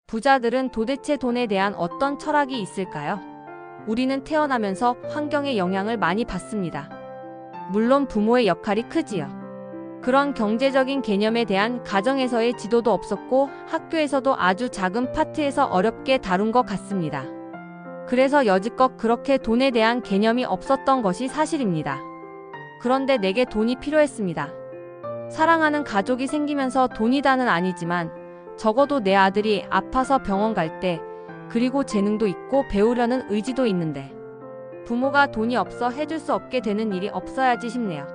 부자들은 도대체 돈에 대한 어떤 철학이 있을까요? 우리는 태어나면서 환경의 영향을 많이 받습니다. 물론 부모의 역할이 크지요. 그런 경제적인 개념에 대한 가정에서의 지도도 없었고 학교에서도 아주 작은 파트에서 어렵게 다룬 것 같습니다. 그래서 여지껏 그렇게 돈에 대한 개념이 없었던 것이 사실입니다. 그런데 내게 돈이 필요했습니다. 사랑하는 가족이 생기면서 돈이다는 아니지만 적어도 내 아들이 아파서 병원 갈 때, 그리고 재능도 있고 배우려는 의지도 있는데 부모가 돈이 없어 해줄 수 없게 되는 일이 없어야지 싶네요.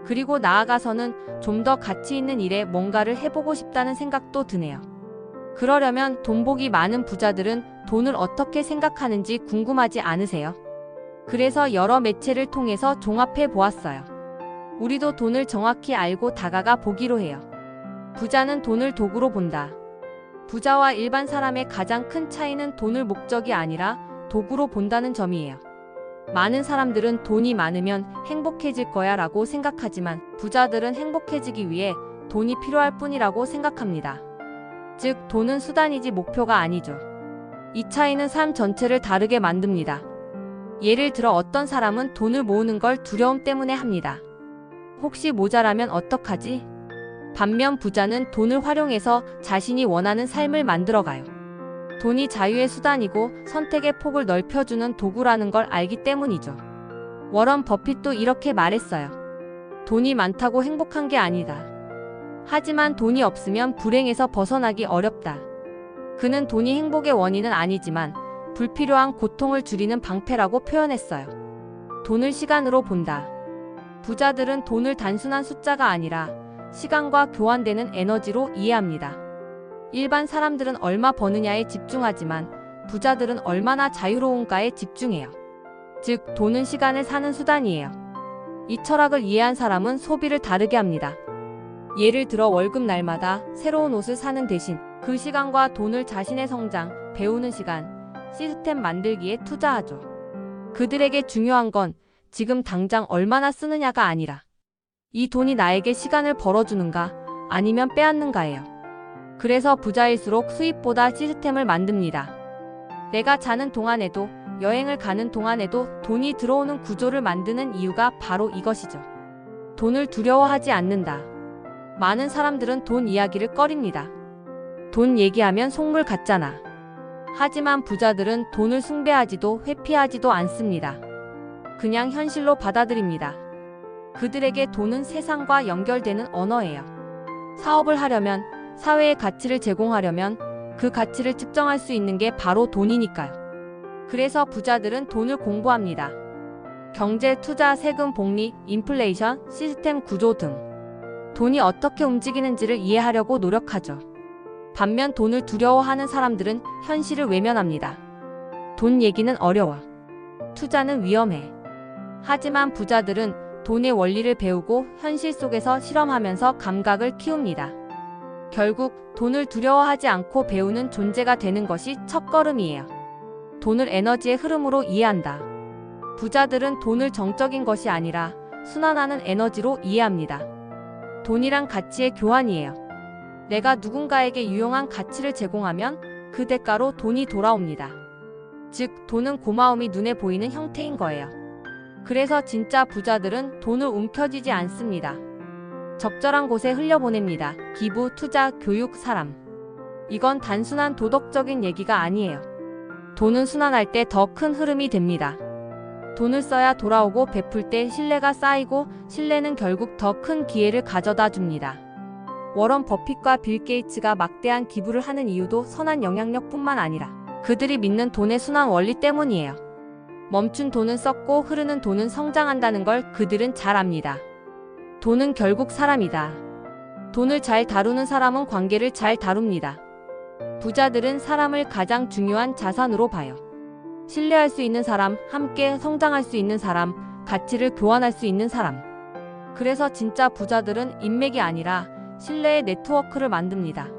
그리고 나아가서는 좀 더 가치 있는 일에 뭔가를 해보고 싶다는 생각도 드네요. 그러려면 돈복이 많은 부자들은 돈을 어떻게 생각하는지 궁금하지 않으세요? 그래서 여러 매체를 통해서 종합해 보았어요. 우리도 돈을 정확히 알고 다가가 보기로 해요. 부자는 돈을 도구로 본다. 부자와 일반 사람의 가장 큰 차이는 돈을 목적이 아니라 도구로 본다는 점이에요. 많은 사람들은 돈이 많으면 행복해질 거야 라고 생각하지만 부자들은 행복해지기 위해 돈이 필요할 뿐이라고 생각합니다. 즉, 돈은 수단이지 목표가 아니죠. 이 차이는 삶 전체를 다르게 만듭니다. 예를 들어 어떤 사람은 돈을 모으는 걸 두려움 때문에 합니다. 혹시 모자라면 어떡하지? 반면 부자는 돈을 활용해서 자신이 원하는 삶을 만들어가요. 돈이 자유의 수단이고 선택의 폭을 넓혀주는 도구라는 걸 알기 때문이죠. 워런 버핏도 이렇게 말했어요. 돈이 많다고 행복한 게 아니다. 하지만 돈이 없으면 불행에서 벗어나기 어렵다. 그는 돈이 행복의 원인은 아니지만 불필요한 고통을 줄이는 방패라고 표현했어요. 돈을 시간으로 본다. 부자들은 돈을 단순한 숫자가 아니라 시간과 교환되는 에너지로 이해합니다. 일반 사람들은 얼마 버느냐에 집중하지만 부자들은 얼마나 자유로운가에 집중해요. 즉, 돈은 시간을 사는 수단이에요. 이 철학을 이해한 사람은 소비를 다르게 합니다. 예를 들어 월급 날마다 새로운 옷을 사는 대신 그 시간과 돈을 자신의 성장, 배우는 시간, 시스템 만들기에 투자하죠. 그들에게 중요한 건 지금 당장 얼마나 쓰느냐가 아니라 이 돈이 나에게 시간을 벌어주는가 아니면 빼앗는가예요. 그래서 부자일수록 수입보다 시스템을 만듭니다. 내가 자는 동안에도 여행을 가는 동안에도 돈이 들어오는 구조를 만드는 이유가 바로 이것이죠. 돈을 두려워하지 않는다. 많은 사람들은 돈 이야기를 꺼립니다. 돈 얘기하면 속물 같잖아. 하지만 부자들은 돈을 숭배하지도 회피하지도 않습니다. 그냥 현실로 받아들입니다. 그들에게 돈은 세상과 연결되는 언어예요. 사업을 하려면, 사회에 가치를 제공하려면 그 가치를 측정할 수 있는 게 바로 돈이니까요. 그래서 부자들은 돈을 공부합니다. 경제, 투자, 세금, 복리, 인플레이션, 시스템 구조 등 돈이 어떻게 움직이는지를 이해하려고 노력하죠. 반면 돈을 두려워하는 사람들은 현실을 외면합니다. 돈 얘기는 어려워. 투자는 위험해. 하지만 부자들은 돈의 원리를 배우고 현실 속에서 실험하면서 감각을 키웁니다. 결국 돈을 두려워하지 않고 배우는 존재가 되는 것이 첫걸음이에요. 돈을 에너지의 흐름으로 이해한다. 부자들은 돈을 정적인 것이 아니라 순환하는 에너지로 이해합니다. 돈이란 가치의 교환이에요. 내가 누군가에게 유용한 가치를 제공하면 그 대가로 돈이 돌아옵니다. 즉, 돈은 고마움이 눈에 보이는 형태인 거예요. 그래서 진짜 부자들은 돈을 움켜쥐지 않습니다. 적절한 곳에 흘려보냅니다. 기부, 투자, 교육, 사람. 이건 단순한 도덕적인 얘기가 아니에요. 돈은 순환할 때 더 큰 흐름이 됩니다. 돈을 써야 돌아오고 베풀 때 신뢰가 쌓이고 신뢰는 결국 더 큰 기회를 가져다 줍니다. 워런 버핏과 빌 게이츠가 막대한 기부를 하는 이유도 선한 영향력뿐만 아니라 그들이 믿는 돈의 순환 원리 때문이에요. 멈춘 돈은 썩고 흐르는 돈은 성장한다는 걸 그들은 잘 압니다. 돈은 결국 사람이다. 돈을 잘 다루는 사람은 관계를 잘 다룹니다. 부자들은 사람을 가장 중요한 자산으로 봐요. 신뢰할 수 있는 사람, 함께 성장할 수 있는 사람, 가치를 교환할 수 있는 사람. 그래서 진짜 부자들은 인맥이 아니라 신뢰의 네트워크를 만듭니다.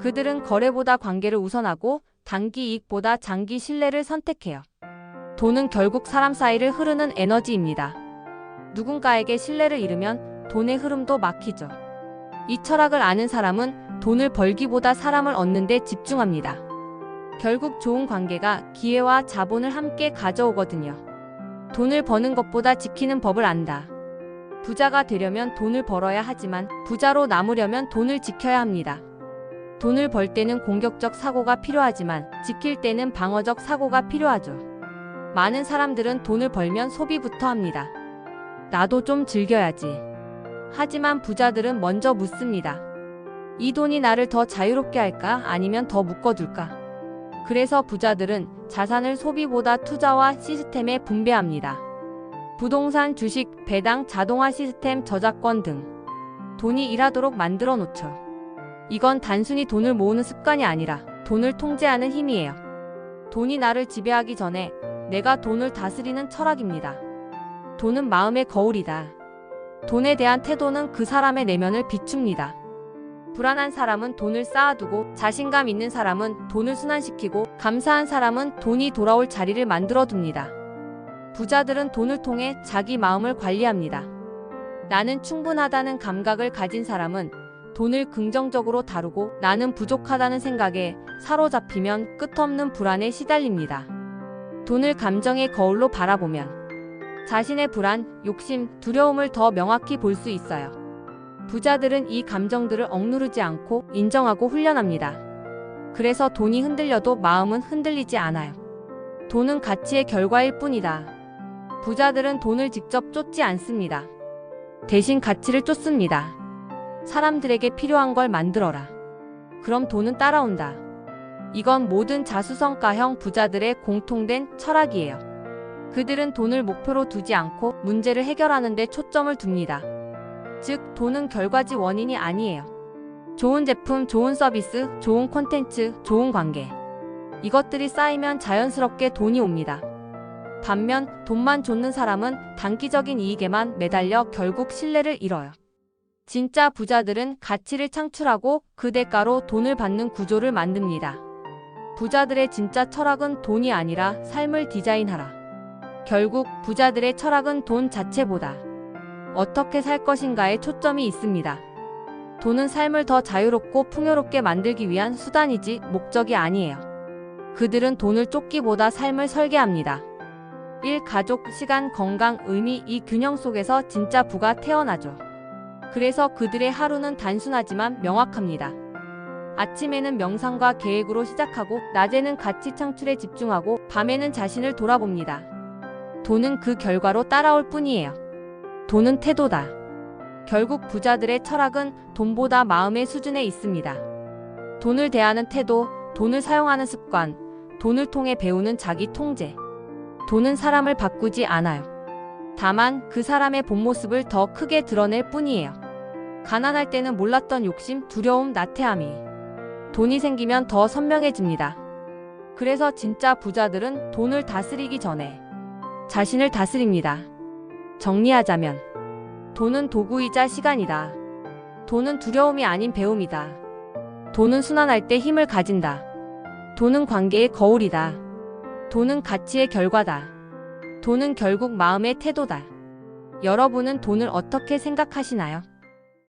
그들은 거래보다 관계를 우선하고 단기 이익보다 장기 신뢰를 선택해요. 돈은 결국 사람 사이를 흐르는 에너지입니다. 누군가에게 신뢰를 잃으면 돈의 흐름도 막히죠. 이 철학을 아는 사람은 돈을 벌기보다 사람을 얻는 데 집중합니다. 결국 좋은 관계가 기회와 자본을 함께 가져오거든요. 돈을 버는 것보다 지키는 법을 안다. 부자가 되려면 돈을 벌어야 하지만 부자로 남으려면 돈을 지켜야 합니다. 돈을 벌 때는 공격적 사고가 필요하지만 지킬 때는 방어적 사고가 필요하죠. 많은 사람들은 돈을 벌면 소비부터 합니다. 나도 좀 즐겨야지. 하지만 부자들은 먼저 묻습니다. 이 돈이 나를 더 자유롭게 할까? 아니면 더 묶어둘까? 그래서 부자들은 자산을 소비보다 투자와 시스템에 분배합니다. 부동산, 주식, 배당, 자동화 시스템, 저작권 등 돈이 일하도록 만들어 놓죠. 이건 단순히 돈을 모으는 습관이 아니라 돈을 통제하는 힘이에요. 돈이 나를 지배하기 전에 내가 돈을 다스리는 철학입니다. 돈은 마음의 거울이다. 돈에 대한 태도는 그 사람의 내면을 비춥니다. 불안한 사람은 돈을 쌓아두고, 자신감 있는 사람은 돈을 순환시키고, 감사한 사람은 돈이 돌아올 자리를 만들어둡니다. 부자들은 돈을 통해 자기 마음을 관리합니다. 나는 충분하다는 감각을 가진 사람은 돈을 긍정적으로 다루고, 나는 부족하다는 생각에 사로잡히면 끝없는 불안에 시달립니다. 돈을 감정의 거울로 바라보면 자신의 불안, 욕심, 두려움을 더 명확히 볼 수 있어요. 부자들은 이 감정들을 억누르지 않고 인정하고 훈련합니다. 그래서 돈이 흔들려도 마음은 흔들리지 않아요. 돈은 가치의 결과일 뿐이다. 부자들은 돈을 직접 쫓지 않습니다. 대신 가치를 쫓습니다. 사람들에게 필요한 걸 만들어라. 그럼 돈은 따라온다. 이건 모든 자수성가형 부자들의 공통된 철학이에요. 그들은 돈을 목표로 두지 않고 문제를 해결하는 데 초점을 둡니다. 즉, 돈은 결과지 원인이 아니에요. 좋은 제품, 좋은 서비스, 좋은 콘텐츠, 좋은 관계. 이것들이 쌓이면 자연스럽게 돈이 옵니다. 반면 돈만 좇는 사람은 단기적인 이익에만 매달려 결국 신뢰를 잃어요. 진짜 부자들은 가치를 창출하고 그 대가로 돈을 받는 구조를 만듭니다. 부자들의 진짜 철학은 돈이 아니라 삶을 디자인하라. 결국 부자들의 철학은 돈 자체보다 어떻게 살 것인가에 초점이 있습니다. 돈은 삶을 더 자유롭고 풍요롭게 만들기 위한 수단이지 목적이 아니에요. 그들은 돈을 쫓기보다 삶을 설계합니다. 일, 가족, 시간, 건강, 의미, 이 균형 속에서 진짜 부가 태어나죠. 그래서 그들의 하루는 단순하지만 명확합니다. 아침에는 명상과 계획으로 시작하고, 낮에는 가치 창출에 집중하고, 밤에는 자신을 돌아봅니다. 돈은 그 결과로 따라올 뿐이에요. 돈은 태도다. 결국 부자들의 철학은 돈보다 마음의 수준에 있습니다. 돈을 대하는 태도, 돈을 사용하는 습관, 돈을 통해 배우는 자기 통제. 돈은 사람을 바꾸지 않아요. 다만 그 사람의 본 모습을 더 크게 드러낼 뿐이에요. 가난할 때는 몰랐던 욕심, 두려움, 나태함이 돈이 생기면 더 선명해집니다. 그래서 진짜 부자들은 돈을 다스리기 전에 자신을 다스립니다. 정리하자면 돈은 도구이자 시간이다. 돈은 두려움이 아닌 배움이다. 돈은 순환할 때 힘을 가진다. 돈은 관계의 거울이다. 돈은 가치의 결과다. 돈은 결국 마음의 태도다. 여러분은 돈을 어떻게 생각하시나요?